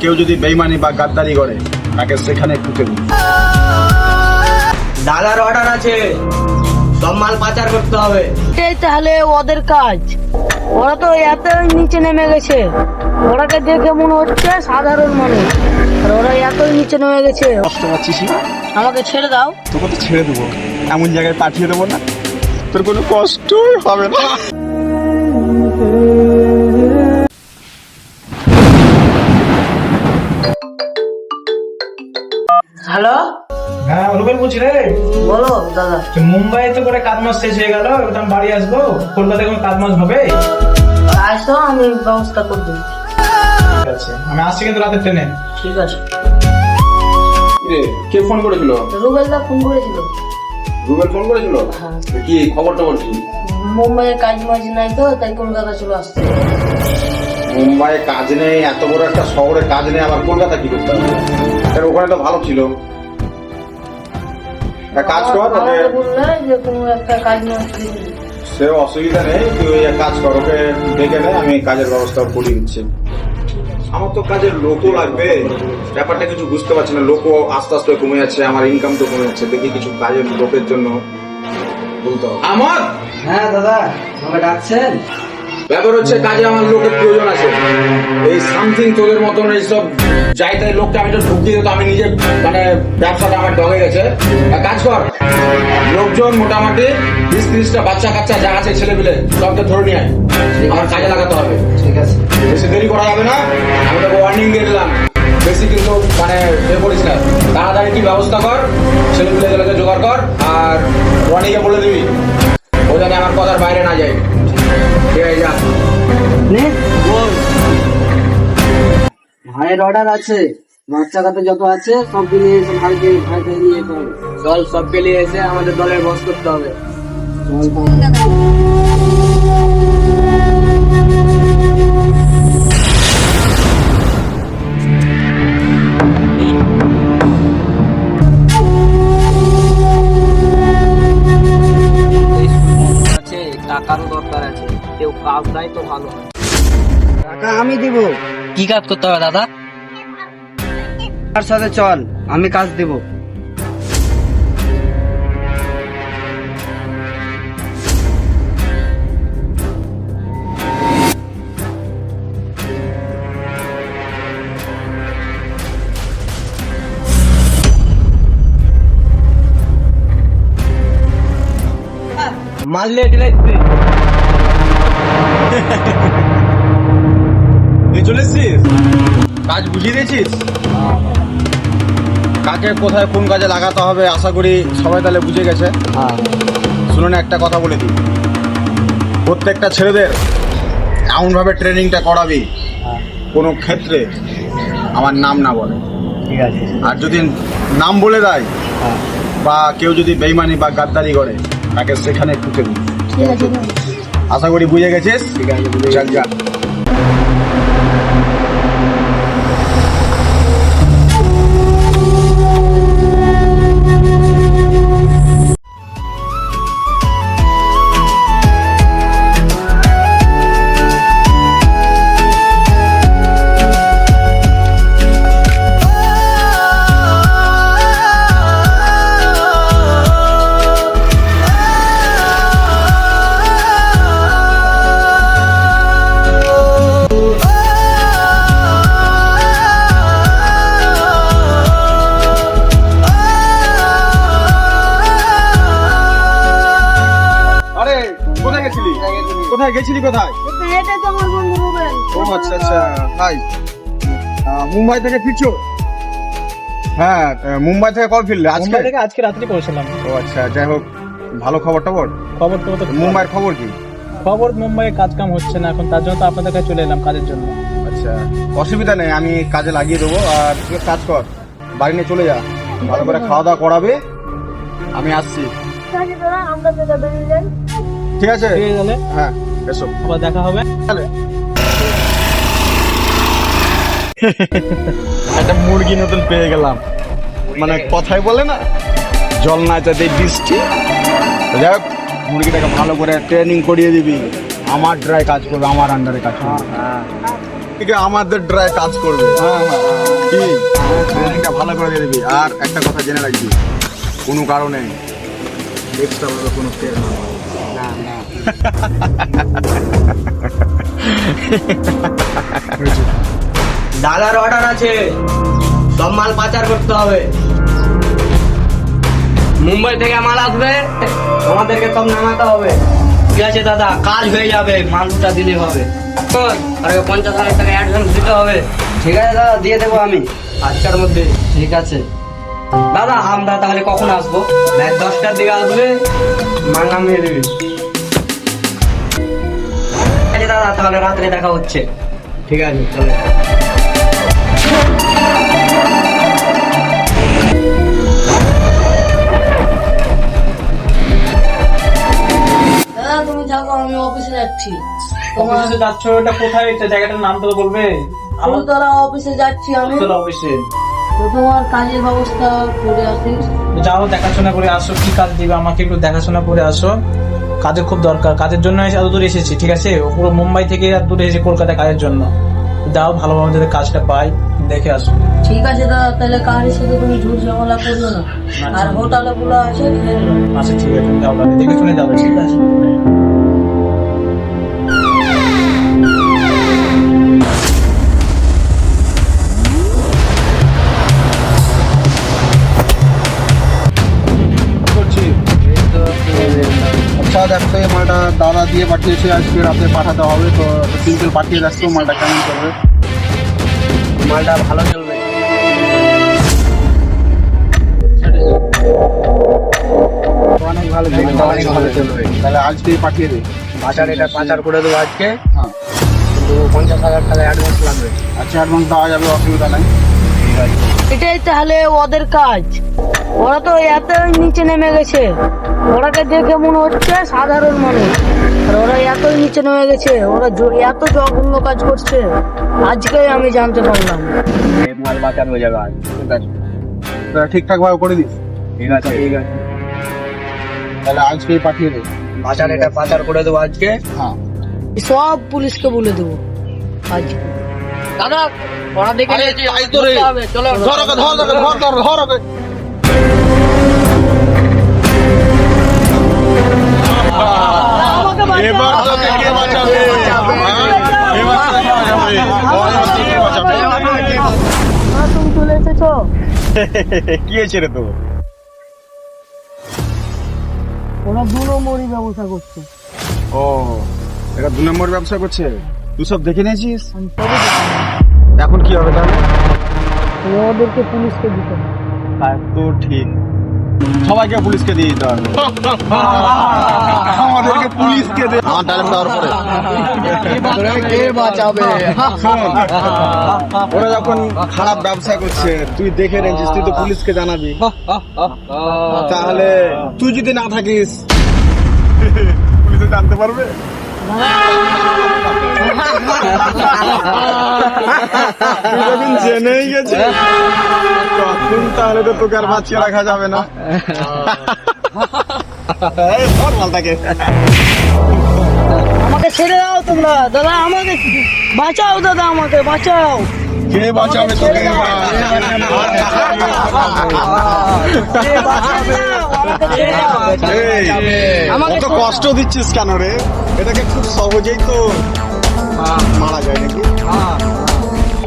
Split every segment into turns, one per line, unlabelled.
কেউ যদি বেইমানি বা গাদ্দারি করে তাকে সেখানে ঠুকে দিই।
দাদার অর্ডার আছে, সব মাল পাচার করতে হবে।
এটাই তাহলে ওদের কাজ। ওরা তো এত নিচে নেমে গেছে, ওরাকে দেখে মনে হচ্ছে সাধারণ মানুষ, আর ওরা এতই নিচে নেমে গেছে।
কষ্ট পাচ্ছিস না?
আমাকে ছেড়ে দাও।
তোকে তো ছেড়ে দেবো, এমন জায়গায় পাঠিয়ে দেবো না তোর কোনো কষ্টই হবে না।
হ্যালো,
হ্যাঁ রুবেল বলছি রে।
বলো দাদা।
মুম্বাইতে করে কাজ মাস শেষ হয়ে গেল, এবার বাড়ি আসবো। কলকাতায় কোনো কাজ মাস হবে?
আসো, আমি ব্যবস্থা করে দেবো।
ঠিক আছে, আমি আসছি কিন্তু রাতের ট্রেনে।
ঠিক আছে।
কে ফোন করেছিল?
রুবেলদা ফোন করেছিল।
রুবেল ফোন করেছিল?
হ্যাঁ।
কি খবর টবর কি?
মুম্বাইয়ে কাজ মাজ নাই তো, তাই কলকাতা চলে আসছে।
মুম্বাইয়ে কাজ নেই, এত বড় একটা শহরে কাজ নেই, আবার কলকাতা কি করতে হবে? কারণ ওখানে তো ভালো ছিল। একটা কাজ কর, ওকে
আমাকে বললে যে কোনো একটা কাজ মাজ দিয়ে দিবি।
সে অসুবিধা নেই, তুই এক কাজ কর, ওকে ডেকে নে, আমি কাজের ব্যবস্থা করে দিচ্ছি। আমার তো কাজের লোকও লাগবে, ব্যাপারটা কিছু বুঝতে পারছি না। লোকও আস্তে আস্তে কমে যাচ্ছে, আমার ইনকাম তো কমে যাচ্ছে, দেখি কিছু কাজের লোকের জন্য বলতে হবে।
আমার
হ্যাঁ দাদা, আমাকে ডাকছেন?
ব্যাপার হচ্ছে কাজে আমার লোকের প্রয়োজন আছে। এই সামথিং তোদের মতন এইসব যাই তাই লোকটা আমি তো ঢুকিয়ে দিত, আমি নিজে মানে ব্যবসাটা আমার ডগে গেছে। এক কাজ কর, লোকজন মোটামুটি 20-30টা বাচ্চা কাচ্চা যা আছে ছেলে পেলে সবকে ধরে নিয়ে আয়, আমার কাজে লাগাতে হবে।
ঠিক আছে।
বেশি দেরি করা যাবে না, আমি তোকে ওয়ার্নিং দিয়ে দিলাম। বেশি কিন্তু মানে এ করিস না, তাড়াতাড়ি কি ব্যবস্থা কর, ছেলে পেলেগুলোকে জোগাড় কর, আর রনিকে বলে দিবি ও জানে আমার কথার বাইরে না যায়। ঠিক আছে, যা।
নে বল। ভাইয়ের অর্ডার আছে, বাচ্চা কাচ্চা যত আছে সবকে নিয়ে এসে ভাইকে নিয়ে যেতে হবে। চল, সবকে নিয়ে এসে আমাদের দলের বস করতে হবে। টাকারও দরকার আছে, কেউ কাজ দেয় তো ভালো হয়। টাকা আমি দিব। কি কাজ করতে হবে দাদা? তার সাথে চল, আমি কাজ দেব। মারলে
তুই চলে এসছিস? কাজ বুঝিয়ে দিয়েছিস? কাকে কোথায় কোন কাজে লাগাতে হবে আশা করি সবাই তাহলে বুঝে গেছে। শুনুন, একটা কথা বলে দিই, প্রত্যেকটা ছেলেদের এমনভাবে ট্রেনিংটা করাবি কোনো ক্ষেত্রে আমার নাম না বলে।
ঠিক আছে।
আর যদি নাম বলে দেয় বা কেউ যদি বেইমানি বা গাদ্দারি করে তাকে সেখানে ঠুকে দিই।
ঠিক আছে।
আশা করি বুঝে গেছিস? ঠিক আছে, যা যা। কোথায় গেছিলি? কোথায়?
এটা তো আমার বন্ধু রুবেল।
ও আচ্ছা আচ্ছা, হাই। মুম্বাই থেকে ফিরছো? হ্যাঁ, মুম্বাই থেকে কবে ফিরলে? আজকে?
আজকে রাত্রে করেছিলাম।
ও আচ্ছা, যাই হোক, ভালো খবর টবর?
খবর তো
মুম্বাইয়ের খবর কি?
খবর মুম্বাইয়ে কাজ কাম হচ্ছে না এখন, তার জন্য তো আপনাদের কাছে চলে এলাম কাজের জন্য।
আচ্ছা, অসুবিধা নেই, আমি কাজে লাগিয়ে দেবো। আর তুই এক কাজ কর, বাড়ি নিয়ে চলে যা, ভালো করে খাওয়া দাওয়া করাবে, আমি আসছি।
ঠিক আছে দাদা, আমরা দাদা বেরিয়ে যাই।
ঠিক আছে?
ঠিক আছে,
হ্যাঁ, এসো।
আবার দেখা হবে।
একটা মুরগি নতুন পেয়ে গেলাম, মানে কথাই বলে না, জল না চাইতে বৃষ্টি। যাই হোক, মুরগিটাকে ভালো করে ট্রেনিং করিয়ে দিবি, আমার ড্রাই কাজ করবে, আমার আন্ডারে কাজ করবে। থেকে আমাদের ড্রাই কাজ করবে। কি ট্রেনিংটা ভালো করে দিয়ে দিবি। আর একটা কথা জেনে রাখবি, কোনো কারণে এক্সট্রা ভাবে কোনো ফের না হয়।
দাদার অর্ডার আছে, সব মাল পাচার করতে হবে। মুম্বাই থেকে মাল আসবে, তোমাদেরকে সব নামাতে হবে। ঠিক আছে দাদা, কাজ হয়ে যাবে, মালটা দিলে হবে। আর 50,000 টাকা অ্যাডভান্স দিতে হবে। ঠিক আছে দাদা, দিয়ে দেবো আমি আজকের মধ্যে। ঠিক আছে দাদা, আমরা তাহলে কখন আসবো? রাত 10টার দিকে আসবে, মাল নামিয়ে দেবে। ঠিক আছে দাদা, তাহলে রাত্রে দেখা হচ্ছে। ঠিক আছে চলো।
দাদা তুমি থাকো, আমি অফিসে যাচ্ছি। তোমার
অফিসে যাচ্ছ, এটা কোথায়? এটা জায়গাটার নাম তো বলবে।
ফুলতলা অফিসে যাচ্ছি আমি।
ফুলতলা অফিসে
তো তোমার কাজের ব্যবস্থা করে আসিস।
যাও, দেখাশোনা করে আসো। কি কাজ দিবে আমাকে একটু দেখাশোনা করে আসো। কাজের খুব দরকার, কাজের জন্য এত দূরে এসেছি। ঠিক আছে, পুরো মুম্বাই থেকে এত দূরে এসেছি কলকাতায় কাজের জন্য। যাও, ভালোভাবে যাতে কাজটা পাই, দেখে আসো।
ঠিক আছে দাদা, তাহলে কাজের সাথে তুমি ঝুট ঝামেলা করবে না। আর হোটেলে গুলো আছে খেয়ে নেবে।
আচ্ছা ঠিক আছে, যাও তাহলে, দেখে শুনে যাবে। ঠিক আছে।
করছি। আচ্ছা দেখো, এই মালটা দাদা দিয়ে পাঠিয়েছে, আজকে রাতে পাঠাতে হবে। তো সিম্পল পাঠিয়ে দেখো মালটা কেমন চলবে।
মালটা ভালো চলবে।
অনেক ভালো চলবে। তাহলে আজকেই পাঠিয়ে দিই।
এটা পাচার করে দেবো আজকে,
হ্যাঁ,
কিন্তু 50,000 টাকা অ্যাডভান্স লাগবে।
আচ্ছা অ্যাডভান্স দেওয়া যাবে, অসুবিধা নাই।
এটাই তাহলে ওদের কাজ। ওরা তো এত নিচে নেমে গেছে, ওরাকে দেখে মনে হচ্ছে সাধারণ মানুষ, আর ওরা এত নিচে নেমে গেছে, ওরা এত জঘন্য কাজ করছে। আজকেই আমি জানতে পারলাম।
মাল পাচার হয়ে যাবে আজ। ঠিক আছে
তা ঠিকঠাক ভাবে করে দিস।
ঠিক আছে ঠিক আছে।
তাহলে আজকেই পাঠিয়ে দিই।
এটা পাচার করে দেবো আজকে।
হ্যাঁ,
সব পুলিশকে বলে দেবো আজ। দাদা ওরা দেখে নিয়েছি, ধরতে হবে। চলো আমাকে বাঁচাও।
এবার তোকে কে বাঁচাবে? এবার তোকে বাঁচাবে। কে বাঁচাবে?
তুমি চলে এসেছো।
কি হয়েছে রে তো?
ওরা 2 নম্বরই ব্যবস্থা করছে।
ও, এটা 2 নম্বর ব্যবসা করছে। তুই সব দেখে নিয়েছিস?
আমি সবই দেখলাম।
এখন কি হবে তাহলে?
ওদেরকে পুলিশকে দিতে হবে।
তো ঠিক, সবাইকে পুলিশকে দিয়ে দিতে হবে। আমাদেরকে পুলিশকে দে। আমার টাইম দেওয়ার পরে
কে বাঁচাবে?
ওরা যখন খারাপ ব্যবসা করছে, তুই দেখে নিয়েছিস, তুই তো পুলিশকে জানাবি। তাহলে তুই যদি না থাকিস, পুলিশে জানতে পারবে। তুই যখন জেনেই গেছে, তখন তাহলে তো তোকে আর বাঁচিয়ে রাখা যাবে না। এই ধর মালটাকে।
আমাকে ছেড়ে দাও তোমরা। দাদা আমাকে বাঁচাও, দাদা আমাকে বাঁচাও।
কে বাঁচাবে তোকে?
আমাকে
কত কষ্ট দিচ্ছিস কেন রে? এটাকে খুব সহজেই তো মারা যায় নাকি?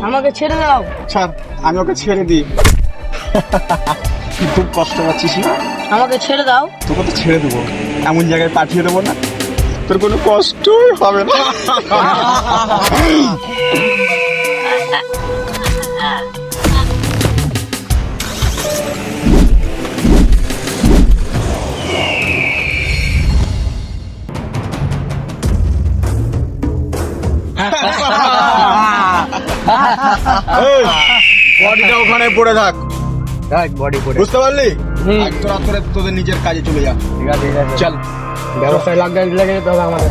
আমাকে ছেড়ে দাও।
ছাড়, আমি ওকে ছেড়ে দিই। তুই খুব কষ্ট পাচ্ছিস না?
আমাকে ছেড়ে দাও।
তোকে তো ছেড়ে দেবো, এমন জায়গায় পাঠিয়ে দেবো না তোর কোনো কষ্টই হবে না। বডিটা ওখানে পড়ে থাক,
বডি করে।
বুঝতে পারলি? আজ তোরা তোদের নিজের কাজে চলে যা।
ঠিক আছে ঠিক আছে।
চল,
ব্যবসায় লাগবে তবে আমাদের